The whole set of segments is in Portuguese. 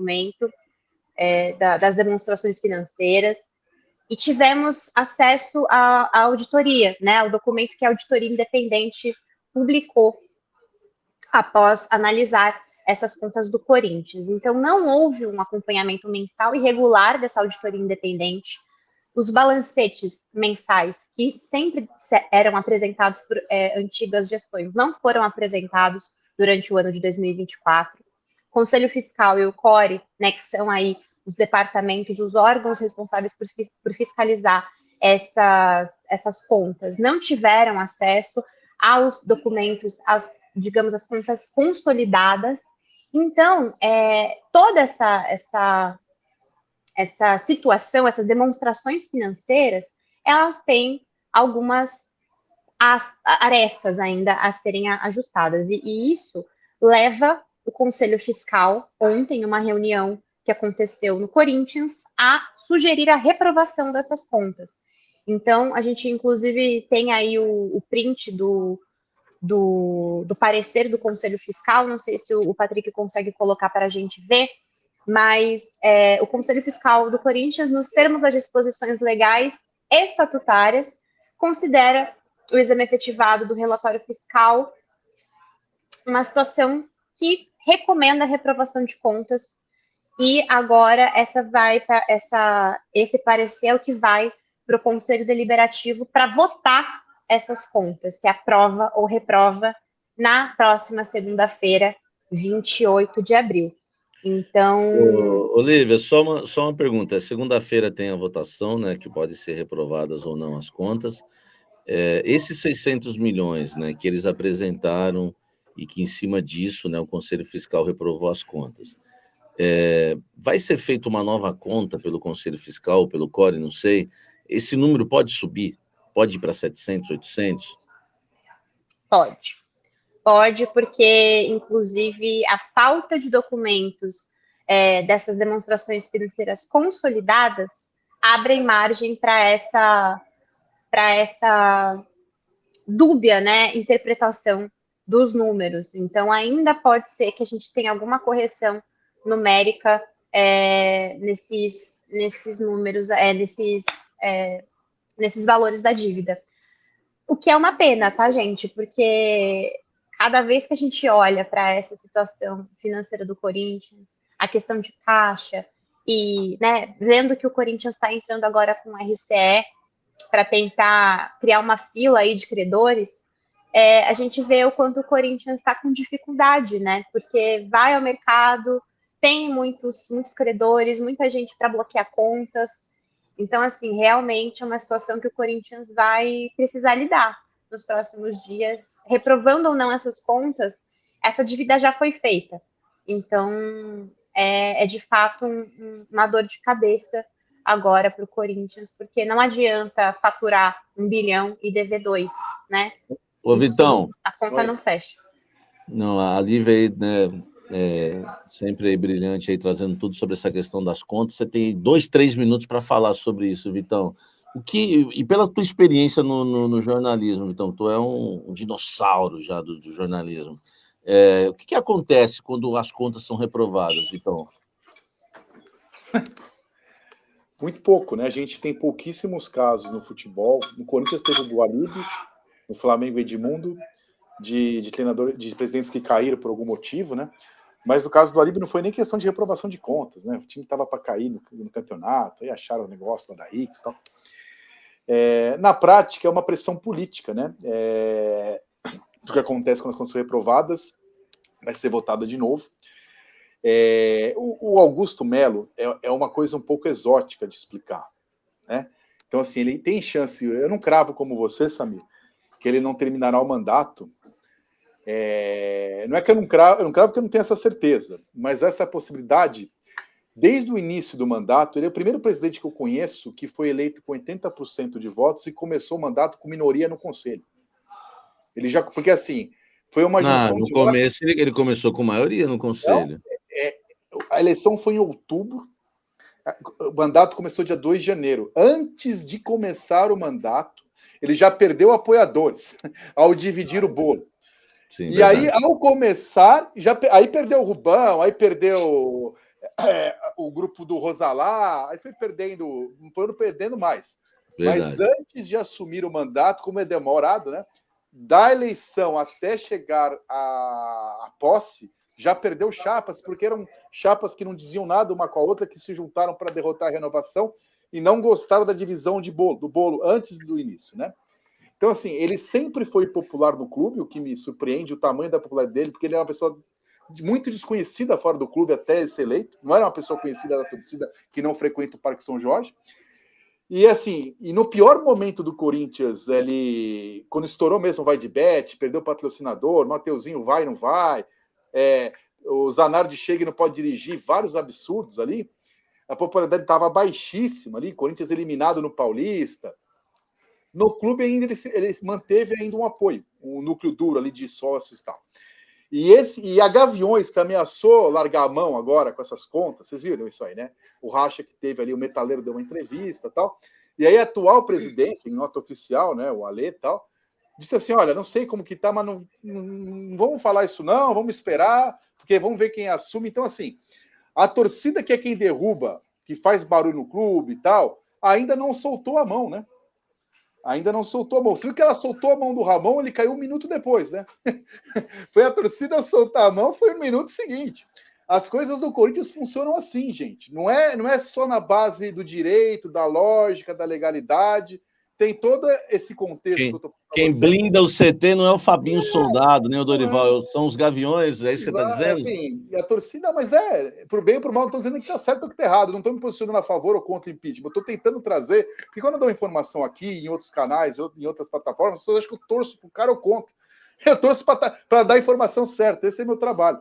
documento das demonstrações financeiras e tivemos acesso à auditoria, né, o documento que a auditoria independente publicou após analisar essas contas do Corinthians. Então, não houve um acompanhamento mensal e regular dessa auditoria independente. Os balancetes mensais, que sempre eram apresentados por antigas gestões, não foram apresentados durante o ano de 2024. O Conselho Fiscal e o CORE, né, que são aí os departamentos, os órgãos responsáveis por fiscalizar essas contas, não tiveram acesso aos documentos, digamos, as contas consolidadas. Então, toda essa situação, essas demonstrações financeiras, elas têm algumas arestas ainda a serem ajustadas. E isso leva o Conselho Fiscal, ontem, uma reunião que aconteceu no Corinthians, a sugerir a reprovação dessas contas. Então, a gente, inclusive, tem aí o print do parecer do Conselho Fiscal, não sei se o Patrick consegue colocar para a gente ver, mas o Conselho Fiscal do Corinthians, nos termos das disposições legais estatutárias, considera o exame efetivado do relatório fiscal uma situação que recomenda a reprovação de contas, e agora esse parecer é o que vai para o Conselho Deliberativo para votar essas contas, se aprova ou reprova, na próxima segunda-feira, 28 de abril. Então... Olívia, só uma pergunta. Segunda-feira tem a votação, né, que pode ser reprovadas ou não as contas. Esses 600 milhões, né, que eles apresentaram e que, em cima disso, né, o Conselho Fiscal reprovou as contas, vai ser feita uma nova conta pelo Conselho Fiscal, pelo CORE, não sei. Esse número pode subir? Pode ir para 700, 800? Pode, porque, inclusive, a falta de documentos dessas demonstrações financeiras consolidadas abrem margem para essa dúbia, né, interpretação dos números. Então, ainda pode ser que a gente tenha alguma correção numérica nesses números, nesses valores da dívida. O que é uma pena, tá, gente? Porque cada vez que a gente olha para essa situação financeira do Corinthians, a questão de caixa, e, né, vendo que o Corinthians está entrando agora com o RCE para tentar criar uma fila aí de credores, a gente vê o quanto o Corinthians está com dificuldade, né? Porque vai ao mercado, tem muitos credores, muita gente para bloquear contas. Então, assim, realmente é uma situação que o Corinthians vai precisar lidar nos próximos dias, reprovando ou não essas contas. Essa dívida já foi feita. Então, de fato uma dor de cabeça agora para o Corinthians, porque não adianta faturar 1 bilhão e dever 2, né? Ô, Vitão, a conta não fecha. Não, a Lívia aí, né, sempre aí brilhante aí, trazendo tudo sobre essa questão das contas. Você tem 2, 3 minutos para falar sobre isso, Vitão. E pela tua experiência no jornalismo, Vitão, tu é um dinossauro já do jornalismo. O que acontece quando as contas são reprovadas, Vitão? Muito pouco, né? A gente tem pouquíssimos casos no futebol. No Corinthians teve o Guarani, no Flamengo Edmundo, de treinador, de presidentes que caíram por algum motivo, né? Mas no caso do Alíbio não foi nem questão de reprovação de contas, né? O time estava para cair no campeonato, aí acharam o negócio lá da X e tal. Na prática, é uma pressão política, né? Do que acontece quando as contas são reprovadas, vai ser votada de novo. O Augusto Melo é uma coisa um pouco exótica de explicar, né? Então, assim, ele tem chance, eu não cravo como você, Samir, que ele não terminará o mandato. Não é que eu não cravo porque eu não tenho essa certeza, mas essa possibilidade, desde o início do mandato, ele é o primeiro presidente que eu conheço que foi eleito com 80% de votos e começou o mandato com minoria no Conselho. Porque assim, foi uma junção no começo ele começou com maioria no Conselho. A eleição foi em outubro, o mandato começou dia 2 de janeiro. Antes de começar o mandato, ele já perdeu apoiadores ao dividir o bolo. Sim, e verdade. Aí, ao começar, aí perdeu o Rubão, aí perdeu o grupo do Rosalá, aí foi perdendo mais. Verdade. Mas antes de assumir o mandato, como é demorado, né? Da eleição até chegar à posse, já perdeu chapas, porque eram chapas que não diziam nada uma com a outra, que se juntaram para derrotar a renovação e não gostaram da divisão do bolo antes do início, né? Então, assim, ele sempre foi popular no clube, o que me surpreende, o tamanho da popularidade dele, porque ele é uma pessoa muito desconhecida fora do clube até ele ser eleito, não era uma pessoa conhecida da torcida que não frequenta o Parque São Jorge. E assim, no pior momento do Corinthians, ele, quando estourou mesmo, vai de bet, perdeu o patrocinador, Mateuzinho vai, não vai, o Zanardi chega e não pode dirigir, vários absurdos ali, a popularidade estava baixíssima ali, Corinthians eliminado no Paulista. No clube ainda ele manteve ainda um apoio, um núcleo duro ali de sócios e tal. E a Gaviões, que ameaçou largar a mão agora com essas contas, vocês viram isso aí, né? O racha que teve ali, o Metaleiro deu uma entrevista e tal. E aí a atual presidência, em nota oficial, né, o Alê e tal, disse assim, olha, não sei como que tá, mas não vamos falar isso não, vamos esperar, porque vamos ver quem assume. Então, assim, a torcida que é quem derruba, que faz barulho no clube e tal, ainda não soltou a mão, né? Ainda não soltou a mão. Se viu que ela soltou a mão do Ramon, ele caiu um minuto depois, né? Foi a torcida soltar a mão, foi no minuto seguinte. As coisas do Corinthians funcionam assim, gente. Não é só na base do direito, da lógica, da legalidade. Tem todo esse contexto que eu tô falando. Quem blinda o CT não é o Fabinho Soldado, nem o Dorival, são os Gaviões, é isso que você está dizendo? Assim, e a torcida, mas pro bem ou pro mal, não estou dizendo que está certo ou que está errado, não estou me posicionando a favor ou contra o impeachment, eu estou tentando trazer, porque quando eu dou informação aqui, em outros canais, em outras plataformas, as pessoas acham que eu torço pro cara ou contra. Eu torço para dar a informação certa, esse é meu trabalho.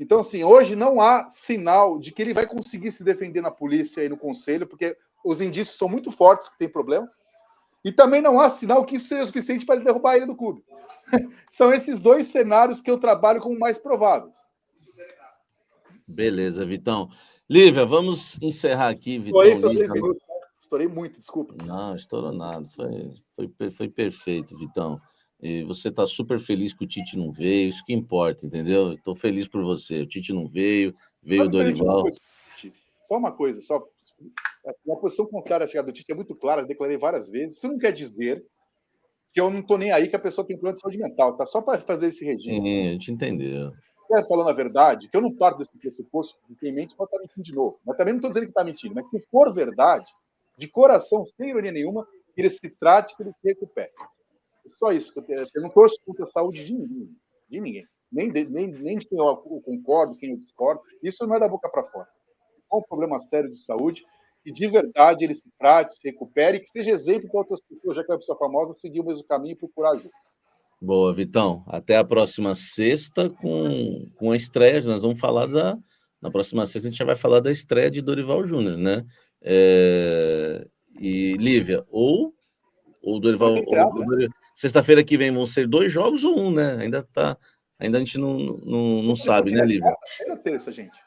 Então, assim, hoje não há sinal de que ele vai conseguir se defender na polícia e no conselho, porque os indícios são muito fortes que tem problema. E também não há sinal que isso seja suficiente para ele derrubar ele do clube. São esses dois cenários que eu trabalho como mais prováveis. Beleza, Vitão. Lívia, vamos encerrar aqui, Vitão. Estourei muito, desculpa. Não, estourou nada. Foi perfeito, Vitão. E você está super feliz que o Tite não veio, isso que importa, entendeu? Estou feliz por você. O Tite não veio o Dorival. Só uma coisa, a posição contrária à chegada do Tite é muito clara, eu declarei várias vezes. Isso não quer dizer que eu não estou nem aí que a pessoa tem problema de saúde mental, tá? Só para fazer esse registro. Sim, a gente entendeu. Falando a verdade, que eu não parto desse pressuposto, quem mente pode estar mentindo de novo. Mas também não estou dizendo que está mentindo. Mas se for verdade, de coração, sem ironia nenhuma, que ele se trate, que ele se recupere. É só isso. Eu não torço contra a saúde de ninguém. De ninguém. Nem de quem eu concordo, quem eu discordo. Isso não é da boca para fora. É um problema sério de saúde e de verdade ele se trate, se recupere e que seja exemplo para outras pessoas, já que é uma pessoa famosa, seguir o mesmo caminho e procurar ajuda. Boa, Vitão. Até a próxima sexta com a estreia. Nós vamos falar na próxima sexta, a gente já vai falar da estreia de Dorival Júnior, né? E Lívia, ou Dorival. Sexta-feira que vem vão ser 2 jogos ou 1, né? Ainda a gente não sabe, né, Lívia? Terça, gente.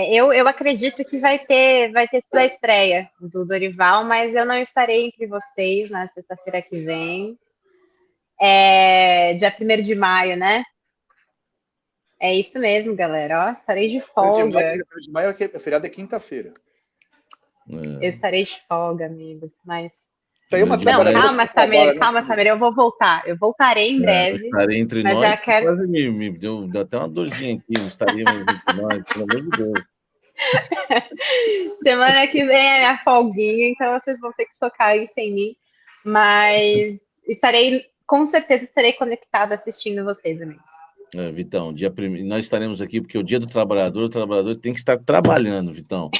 Eu acredito que vai ter sido a estreia do Dorival, mas eu não estarei entre vocês na sexta-feira que vem. Dia 1º de maio, né? É isso mesmo, galera. Estarei de folga. 1º de maio, a feriado é quinta-feira. Eu estarei de folga, amigos, mas... Calma, Samir, eu vou voltar. Eu voltarei em breve. Estarei entre nós, já quero... quase me deu até uma dorzinha aqui. Estaria entre nós, pelo amor de Deus. Semana que vem é minha folguinha, então vocês vão ter que tocar isso em mim. Mas com certeza estarei conectado assistindo vocês, amigos. Vitão, nós estaremos aqui porque o dia do trabalhador, o trabalhador tem que estar trabalhando, Vitão.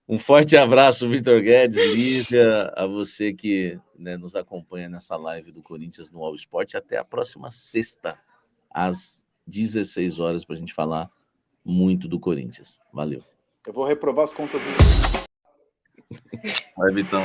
Um forte abraço, Vitor Guedes, Lívia, a você que nos acompanha nessa live do Corinthians no All Sport. Até a próxima sexta, às 16 horas, para a gente falar muito do Corinthians. Valeu. Eu vou reprovar as contas do... Vai, Vitão.